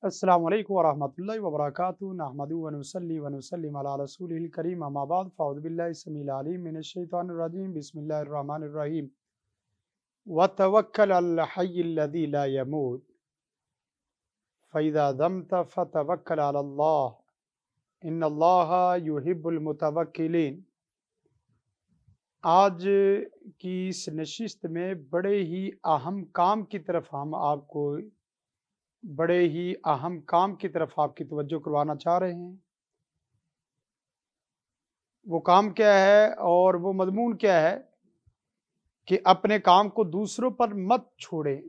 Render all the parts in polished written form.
अस्सलामु अलैकुम वरहमतुल्लाहि वबरकातुहू नहमदुहु व नुसल्ली व नुसल्लिम अला रसूलिल करीम अम्मा बाद फ़अऊज़ु बिल्लाहि समीउल अलीम मिनश शैतानिर रजीम बिस्मिल्लाहिर रहमानिर रहीम व तवक्कल अल हय्यिल लज़ी ला यमूत फ़इज़ा ज़मत फ़तवक्कल अलल्लाह इन्नल्लाहा युहिब्बुल मुतवक्किलीन। आज की इस नशिस्त में बड़े ही अहम काम की तरफ आपकी तवज्जो करवाना चाह रहे हैं। वो काम क्या है और वो मज़मून क्या है कि अपने काम को दूसरों पर मत छोड़ें।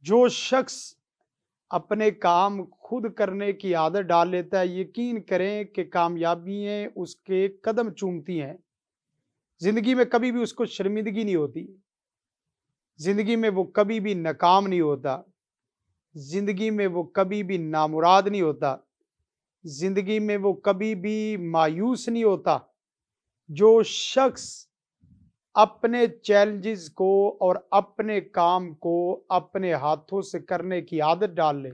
जो शख्स अपने काम खुद करने की आदत डाल लेता है, यकीन करें कि कामयाबियाँ उसके कदम चूमती हैं। ज़िंदगी में कभी भी उसको शर्मिंदगी नहीं होती, ज़िंदगी में वो कभी भी नाकाम नहीं होता, ज़िंदगी में वो कभी भी नामुराद नहीं होता, ज़िंदगी में वो कभी भी मायूस नहीं होता। जो शख्स अपने चैलेंजेस को और अपने काम को अपने हाथों से करने की आदत डाल ले,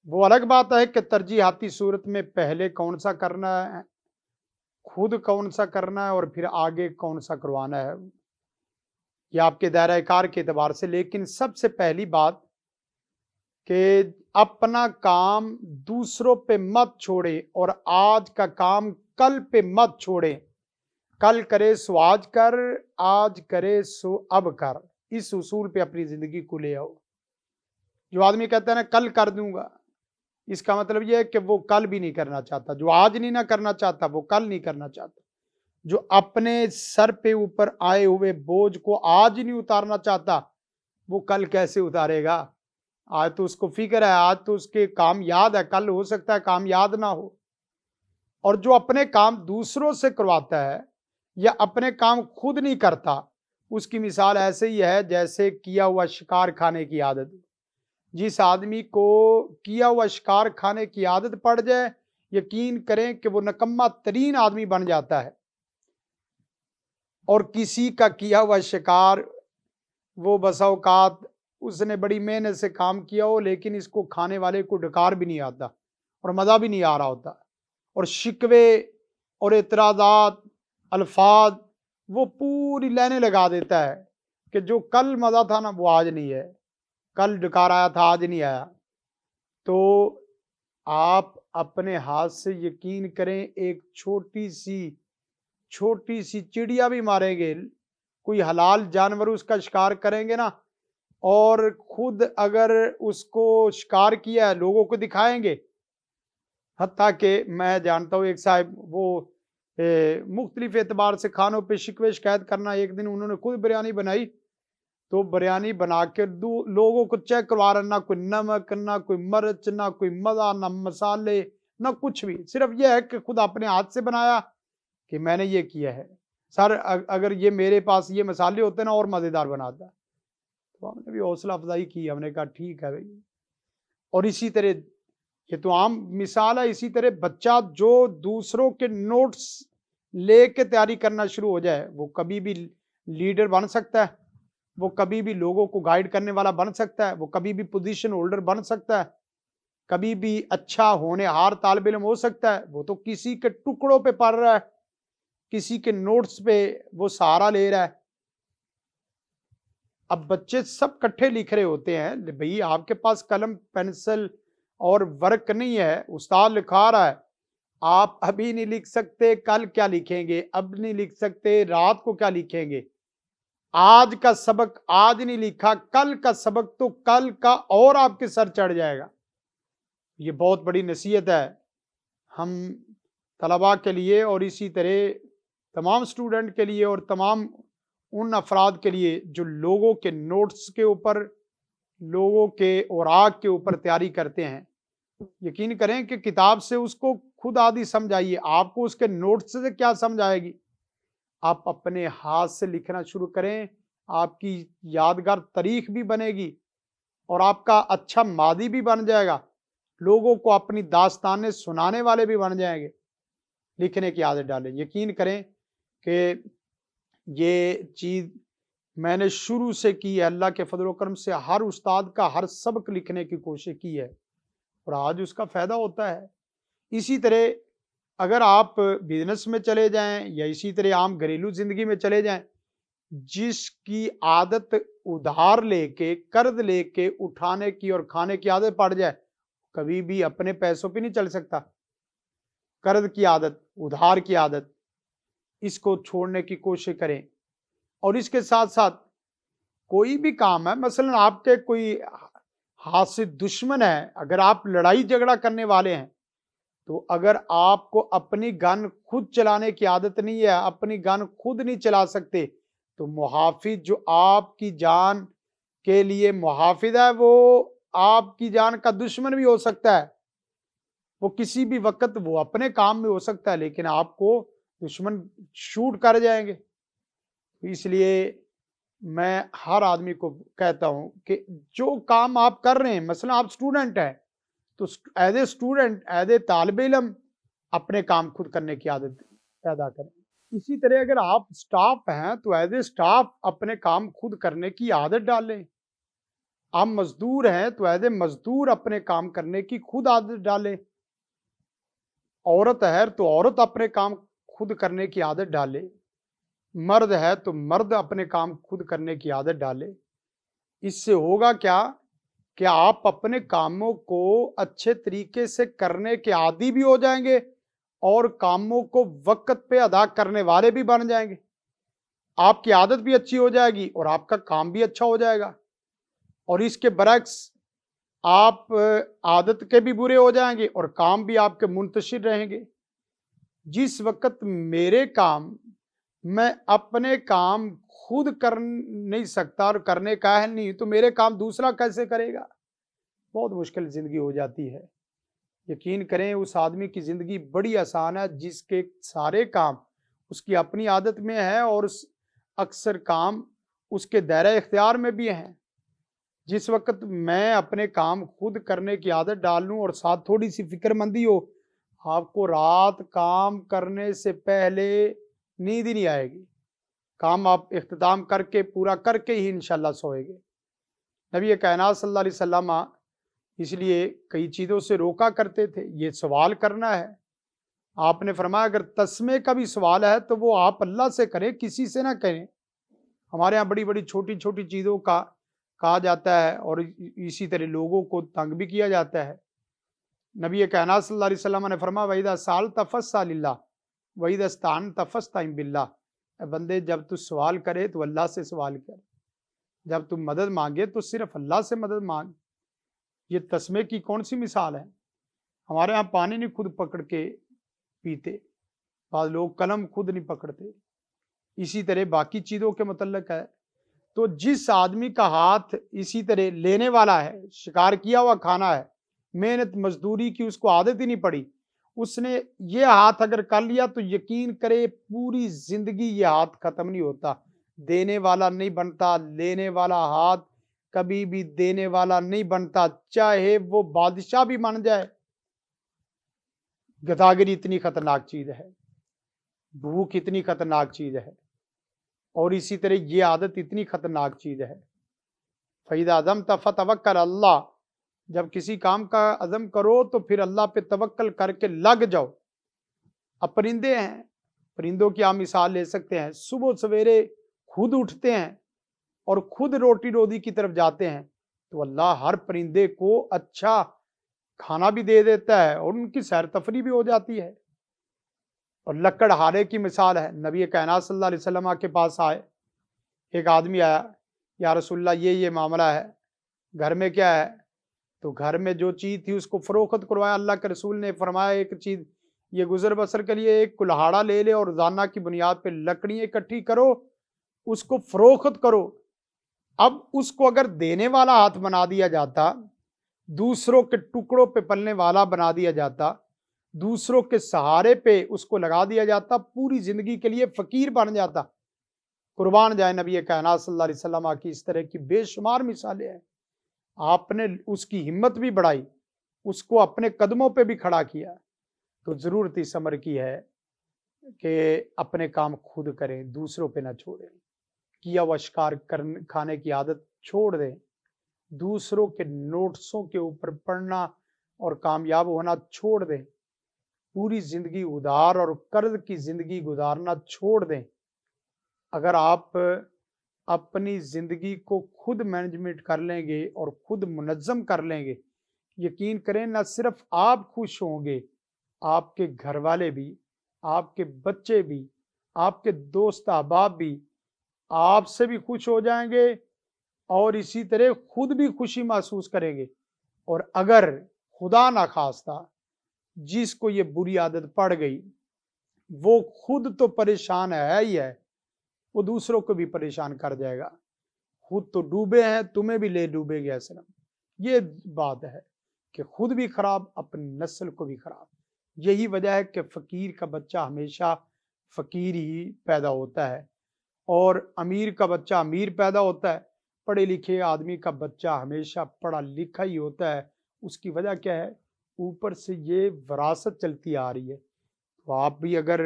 वो अलग बात है कि तरजीहाती सूरत में पहले कौन सा करना है, खुद कौन सा करना है और फिर आगे कौन सा करवाना है, यह आपके दायरा कार के एतबार से। लेकिन सबसे पहली बात कि अपना काम दूसरों पे मत छोड़े और आज का काम कल पे मत छोड़े। कल करे सो आज कर, आज करे सो अब कर। इस उसूल पे अपनी जिंदगी को ले आओ। जो आदमी कहता है ना कल कर दूंगा, इसका मतलब यह है कि वो कल भी नहीं करना चाहता। जो आज नहीं ना करना चाहता वो कल नहीं करना चाहता। जो अपने सर पे ऊपर आए हुए बोझ को आज ही नहीं उतारना चाहता, वो कल कैसे उतारेगा। आज तो उसको फिक्र है, आज तो उसके काम याद है, कल हो सकता है काम याद ना हो। और जो अपने काम दूसरों से करवाता है या अपने काम खुद नहीं करता, उसकी मिसाल ऐसे ही है जैसे किया हुआ शिकार खाने की आदत। जिस आदमी को किया हुआ शिकार खाने की आदत पड़ जाए, यकीन करें कि वो निकम्मा तरीन आदमी बन जाता है। और किसी का किया हुआ शिकार वो बसा औकात उसने बड़ी मेहनत से काम किया हो, लेकिन इसको खाने वाले को डकार भी नहीं आता और मज़ा भी नहीं आ रहा होता। और शिकवे और एतराज़ात अल्फाज वो पूरी लाइनें लगा देता है कि जो कल मज़ा था ना वो आज नहीं है, कल डकार आया था आज नहीं आया। तो आप अपने हाथ से यकीन करें एक छोटी सी चिड़िया भी मारेंगे, कोई हलाल जानवर उसका शिकार करेंगे ना, और खुद अगर उसको शिकार किया है लोगों को दिखाएंगे। हत्ता कि मैं जानता हूँ एक साहब वो मुख्तलिफ एतबार से खानों पे शिकवे शिकायत करना। एक दिन उन्होंने खुद बिरयानी बनाई, तो बिरयानी बना के लोगों को चेक करवा रहा, ना कोई नमक ना कोई मिर्च ना कोई मज़ा ना मसाले ना कुछ भी, सिर्फ यह है कि खुद अपने हाथ से बनाया कि मैंने ये किया है। सर अगर ये मेरे पास ये मसाले होते ना और मज़ेदार बनाता। तो हमने भी हौसला अफजाई की, हमने कहा ठीक है भाई। और इसी तरह ये तो आम मिसाल है, इसी तरह बच्चा जो दूसरों के नोट्स लेके तैयारी करना शुरू हो जाए, वो कभी भी लीडर बन सकता है, वो कभी भी लोगों को गाइड करने वाला बन सकता है, वो कभी भी पोजीशन होल्डर बन सकता है, कभी भी अच्छा होनहार तालिब इल्म हो सकता है। वो तो किसी के टुकड़ों पे पढ़ रहा है, किसी के नोट्स पे वो सहारा ले रहा है। अब बच्चे सब इकट्ठे लिख रहे होते हैं, भाई आपके पास कलम पेंसिल और वर्क नहीं है, उस्ताद लिखा रहा है, आप अभी नहीं लिख सकते कल क्या लिखेंगे, अब नहीं लिख सकते रात को क्या लिखेंगे। आज का सबक आज नहीं लिखा, कल का सबक तो कल का और आपके सर चढ़ जाएगा। ये बहुत बड़ी नसीहत है हम तलबा के लिए और इसी तरह तमाम स्टूडेंट के लिए और तमाम उन अफराद के लिए जो लोगों के नोट्स के ऊपर, लोगों के औराक के ऊपर तैयारी करते हैं। यकीन करें कि किताब से उसको खुद आदि समझ आइए, आपको उसके नोट्स से क्या समझ आएगी। आप अपने हाथ से लिखना शुरू करें, आपकी यादगार तारीख भी बनेगी और आपका अच्छा मादी भी बन जाएगा। लोगों को अपनी दास्तानें सुनाने वाले भी बन जाएंगे। लिखने की आदत डालें, यकीन करें कि ये चीज़ میں نے شروع سے کی ہے، اللہ کے فضل و کرم سے ہر استاد کا ہر سبق لکھنے کی کوشش کی ہے اور آج اس کا فائدہ ہوتا ہے۔ اسی طرح اگر آپ بزنس میں چلے جائیں یا اسی طرح عام گھریلو زندگی میں چلے جائیں، جس کی عادت ادھار لے کے قرض لے کے اٹھانے کی اور کھانے کی عادت پڑ جائے، کبھی بھی اپنے پیسوں پہ نہیں چل سکتا۔ قرض کی عادت، ادھار کی عادت، اس کو چھوڑنے کی کوشش کریں۔ اور اس کے ساتھ ساتھ کوئی بھی کام ہے، مثلا آپ کے کوئی ہاتھ سے دشمن ہے، اگر آپ لڑائی جھگڑا کرنے والے ہیں تو اگر آپ کو اپنی گن خود چلانے کی عادت نہیں ہے، اپنی گن خود نہیں چلا سکتے، تو محافظ جو آپ کی جان کے لیے محافظ ہے، وہ آپ کی جان کا دشمن بھی ہو سکتا ہے۔ وہ کسی بھی وقت وہ اپنے کام میں ہو سکتا ہے، لیکن آپ کو دشمن شوٹ کر جائیں گے۔ اس لیے میں ہر آدمی کو کہتا ہوں کہ جو کام آپ کر رہے ہیں، مثلا آپ اسٹوڈنٹ ہیں تو as a student, as a طالب علم اپنے کام خود کرنے کی عادت پیدا کریں۔ اسی طرح اگر آپ اسٹاف ہیں تو ایز اے اسٹاف اپنے کام خود کرنے کی عادت ڈالیں۔ آپ مزدور ہیں تو ایز اے مزدور اپنے کام کرنے کی خود عادت ڈالیں۔ عورت ہے تو عورت اپنے کام خود کرنے کی عادت ڈالے۔ مرد ہے تو مرد اپنے کام خود کرنے کی عادت ڈالے۔ اس سے ہوگا کیا کہ آپ اپنے کاموں کو اچھے طریقے سے کرنے کے عادی بھی ہو جائیں گے اور کاموں کو وقت پہ ادا کرنے والے بھی بن جائیں گے۔ آپ کی عادت بھی اچھی ہو جائے گی اور آپ کا کام بھی اچھا ہو جائے گا۔ اور اس کے برعکس آپ عادت کے بھی برے ہو جائیں گے اور کام بھی آپ کے منتشر رہیں گے۔ جس وقت میرے کام، میں اپنے کام خود کر نہیں سکتا اور کرنے کا اہل نہیں تو میرے کام دوسرا کیسے کرے گا؟ بہت مشکل زندگی ہو جاتی ہے۔ یقین کریں اس آدمی کی زندگی بڑی آسان ہے جس کے سارے کام اس کی اپنی عادت میں ہے اور اکثر کام اس کے دائرہ اختیار میں بھی ہیں۔ جس وقت میں اپنے کام خود کرنے کی عادت ڈال لوں اور ساتھ تھوڑی سی فکر مندی ہو، آپ کو رات کام کرنے سے پہلے نیند ہی نہیں آئے گی۔ کام آپ اختتام کر کے پورا کر کے ہی انشاءاللہ سوئے گے۔ نبی کائنات صلی اللہ علیہ وسلم اس لیے کئی چیزوں سے روکا کرتے تھے۔ یہ سوال کرنا ہے، آپ نے فرمایا اگر تسمے کا بھی سوال ہے تو وہ آپ اللہ سے کریں، کسی سے نہ کریں۔ ہمارے ہاں بڑی بڑی چھوٹی چھوٹی چیزوں کا کہا جاتا ہے اور اسی طرح لوگوں کو تنگ بھی کیا جاتا ہے۔ نبی کائنات صلی اللہ علیہ وسلم نے فرمایا وَإِذَا سَأَلْتَ فَاسْأَلِ اللَّهَ وَإِذَا اسْتَعَنْتَ فَاسْتَعِنْ بِاللَّهِ۔ اے بندے جب تو سوال کرے تو اللہ سے سوال کر، جب تم مدد مانگے تو صرف اللہ سے مدد مانگ۔ یہ تسمے کی کون سی مثال ہے؟ ہمارے ہاں پانی نہیں خود پکڑ کے پیتے، بعض لوگ قلم خود نہیں پکڑتے، اسی طرح باقی چیزوں کے متعلق ہے۔ تو جس آدمی کا ہاتھ اسی طرح لینے والا ہے، شکار کیا ہوا کھانا ہے، محنت مزدوری کی اس کو عادت ہی نہیں پڑی، اس نے یہ ہاتھ اگر کر لیا تو یقین کرے پوری زندگی یہ ہاتھ ختم نہیں ہوتا، دینے والا نہیں بنتا۔ لینے والا ہاتھ کبھی بھی دینے والا نہیں بنتا، چاہے وہ بادشاہ بھی بن جائے۔ گداگری اتنی خطرناک چیز ہے، بھوک اتنی خطرناک چیز ہے، اور اسی طرح یہ عادت اتنی خطرناک چیز ہے۔ فَإِذَا عَزَمْتَ فَتَوَكَّلْ عَلَى اللَّهِ، جب کسی کام کا عزم کرو تو پھر اللہ پہ توکل کر کے لگ جاؤ۔ اب پرندے ہیں، پرندوں کی آپ مثال لے سکتے ہیں، صبح سویرے خود اٹھتے ہیں اور خود روٹی روزی کی طرف جاتے ہیں، تو اللہ ہر پرندے کو اچھا کھانا بھی دے دیتا ہے اور ان کی سیر تفریح بھی ہو جاتی ہے۔ اور لکڑ ہارے کی مثال ہے، نبی کائنات صلی اللہ علیہ وسلم کے پاس آئے، ایک آدمی آیا، یا رسول اللہ یہ معاملہ ہے، گھر میں کیا ہے؟ تو گھر میں جو چیز تھی اس کو فروخت کروایا۔ اللہ کے رسول نے فرمایا ایک چیز یہ گزر بسر کے لیے ایک کلہاڑا لے لے اور روزانہ کی بنیاد پہ لکڑیاں اکٹھی کرو، اس کو فروخت کرو۔ اب اس کو اگر دینے والا ہاتھ بنا دیا جاتا، دوسروں کے ٹکڑوں پہ پلنے والا بنا دیا جاتا، دوسروں کے سہارے پہ اس کو لگا دیا جاتا، پوری زندگی کے لیے فقیر بن جاتا۔ قربان جائے نبی کائنات صلی اللہ علیہ وسلم کی اس طرح کی بے شمار مثالیں ہیں۔ آپ نے اس کی ہمت بھی بڑھائی، اس کو اپنے قدموں پہ بھی کھڑا کیا۔ تو ضرورت اس امر کی ہے کہ اپنے کام خود کریں، دوسروں پہ نہ چھوڑیں۔ किया हुआ शिकार खाने की आदत छोड़ दें, दूसरों के नोट्सों के ऊपर पढ़ना और कामयाब होना छोड़ दें, पूरी जिंदगी उधार और कर्ज की जिंदगी गुजारना छोड़ दें। अगर आप अपनी जिंदगी को खुद मैनेजमेंट कर लेंगे और खुद मुनज्जम कर लेंगे, यकीन करें न सिर्फ आप खुश होंगे, आपके घर वाले भी, आपके बच्चे भी, आपके दोस्त अहबाब भी आपसे भी खुश हो जाएंगे और इसी तरह खुद भी खुशी महसूस करेंगे। और अगर खुदा ना खास्ता जिसको ये बुरी आदत पड़ गई, वो खुद तो परेशान है ही है, वो दूसरों को भी परेशान कर जाएगा। खुद तो डूबे हैं, तुम्हें भी ले डूबेगे असलम। ये बात है कि खुद भी खराब, अपनी नस्ल को भी खराब। यही वजह है कि फकीर का बच्चा हमेशा फकीर ही पैदा होता है और अमीर का बच्चा अमीर पैदा होता है। पढ़े लिखे आदमी का बच्चा हमेशा पढ़ा लिखा ही होता है। उसकी वजह क्या है? ऊपर से ये विरासत चलती आ रही है। तो आप भी अगर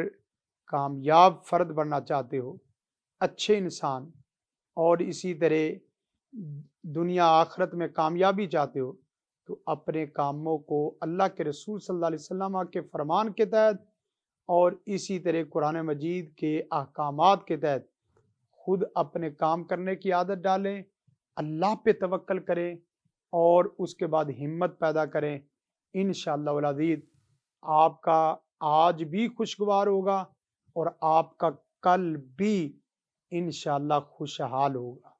कामयाब फर्द बनना चाहते हो, अच्छे इंसान, और इसी तरह दुनिया आखिरत में कामयाबी चाहते हो, तो अपने कामों को अल्लाह के रसूल सल्लल्लाहु अलैहि वसल्लम के फरमान के तहत और इसी तरह कुरान मजीद के अहकामात के तहत खुद अपने काम करने की आदत डालें, अल्लाह पे तवक्कल करें और उसके बाद हिम्मत पैदा करें। इंशाअल्लाह वल अज़ीज़ आपका आज भी खुशगवार होगा और आपका कल भी इंशाअल्लाह खुशहाल होगा।